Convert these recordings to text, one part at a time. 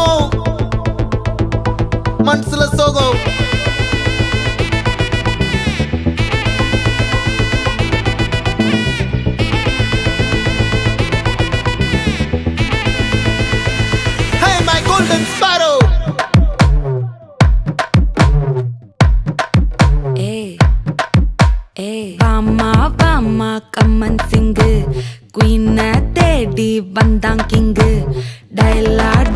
கோவம் மனசுல சோகம் Hey my golden sparrow வாமா கம்மன் சிங்கு குயின தேடி வந்தான் கிங்கு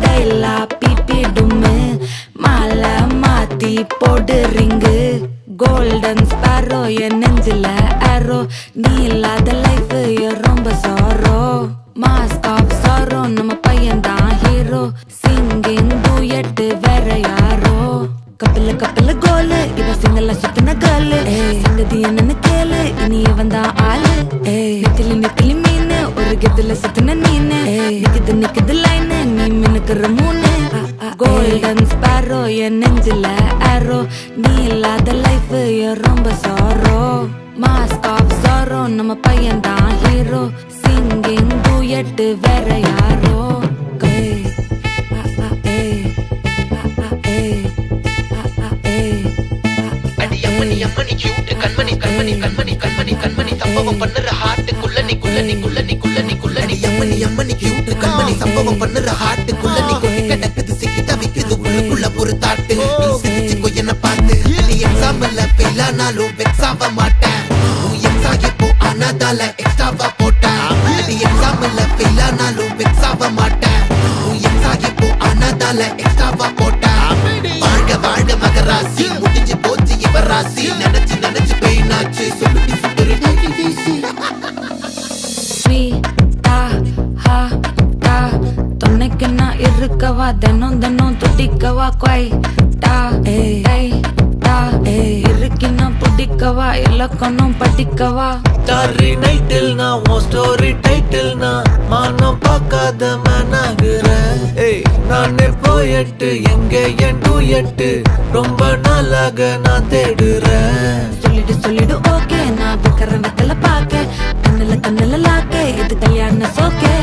டைலா பிபி டும்மு மாலை மாத்தி போடு ரிங்கு கோல்டன் ஸ்பாரோ என் நெஞ்சில ஆரோ நீ இல்லாத லைஃப் ரொம்ப சாரோ மாஸ்க் ஆஃப் சாரோ நம்ம பையன் தான் ஹீரோ சிங்கிங் டூயட் வேற யாரோ கப்பல கோலு இவ சிங்கல்ல சுத்தின கேளு சங்கதி என்னன்னு கேளு இனி வந்தா ஆளு நெத்திலி மீனு ஒரு கெத்துல சுத்தின நீனு நிக்குது லைனு நீ மினுக்குற மூணு கோல்டன் ஸ்பாரோ என் நெஞ்சில ஆரோ நீ இல்லாத லைஃப் ரொம்ப சாரோ மாஸ்க் ஆஃப் சாரோ நம்ம பையன் தான் ஹீரோ சிங்கிங் டூயட் வேற யாரோ அம்மணி கியூட் கண்மணி சம்பவம் பண்ணுற ஹார்ட்டுக்குள்ள நீ அம்மணி கியூட் கண்மணி சம்பவம் பண்ணுற ஹார்ட்டுக்குள்ள நீ கொட்டி கிடக்குது சிக்கி தவிக்குது உள்ளுக்குள்ள ஒரு தாட்டு நீ சிரிச்சுக்கோ என்ன பார்த்து நீ எக்ஸாம்ல ஃபெயில் ஆனாலும் வெக்ஸ் ஆக மாட்டேன் உன் எக்ஸா இப்போ ஆனதால எக்ஸ்ட்ராவா போட்டேன் நீ எக்ஸாம்ல ஃபெயில் ஆனாலும் வெக்ஸ் ஆக மாட்டேன் உன் எக்ஸா இப்போ ஆனதால எக்ஸ்ட்ராவா போட்டேன் வாழ்க மகராசி முடிஞ்சு போச்சு இவ ராசி நினைச்சு பெயினாச்சு சொல்லுடி சுப்பரு தொன்னைக்கு நான் இருக்கவா தினம் துடிக்கவா இருக்கினா பிடிக்கவா இலக்கணம் படிக்கவா டாரி நைட்டில் நான் உன் ஸ்டோரி டைட்டில் நான் மானம் பார்க்காத மேனாகிறேன் நானே போயட்டு எங்க என் டூயட்டு ரொம்ப நாளாக நான் தேடுறேன் சொல்லிடு ஓகே நான் வைக்கிற வெத்தல பாக்க கண்ணுல லாக்க இது கல்யாண சோக்கே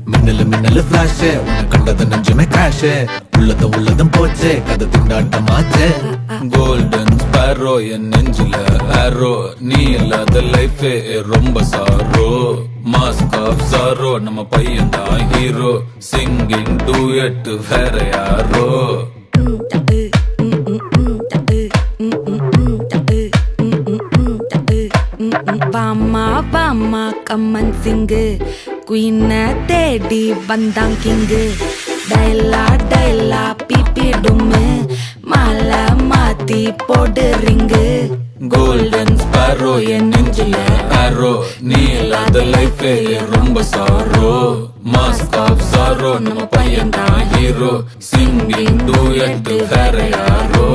மின்னலு ஃபிளாஷ் உன்னை கண்டது நெஞ்சுமே கிராஷ் உள்ளதும் போச்சே கதை திண்டாட்டமாச்சே கோல்டன் ஸ்பாரோ என் நெஞ்சில ஆரோ நீ இல்லாத லைஃப் ரொம்ப சாரோ மாஸ்க் ஆஃப் சாரோ நம்ம பையன் தான் ஹீரோ சிங்கிங் டூயட் வேற யாரோ வாமா கம்மன் சிங்கு குயின தேடி வந்தான் கிங்கு டைலா பிபி டும்மு மாலை மாத்தி போடு ரிங்கு கோல்டன் ஸ்பாரோ என் நெஞ்சில ஆரோ நீ இல்லாத லைஃப் ரொம்ப சாரோ மாஸ்க் ஆஃப் சாரோ நம்ம பையன் தான் ஹீரோ சிங்கிங் டூயட் வேற யாரோ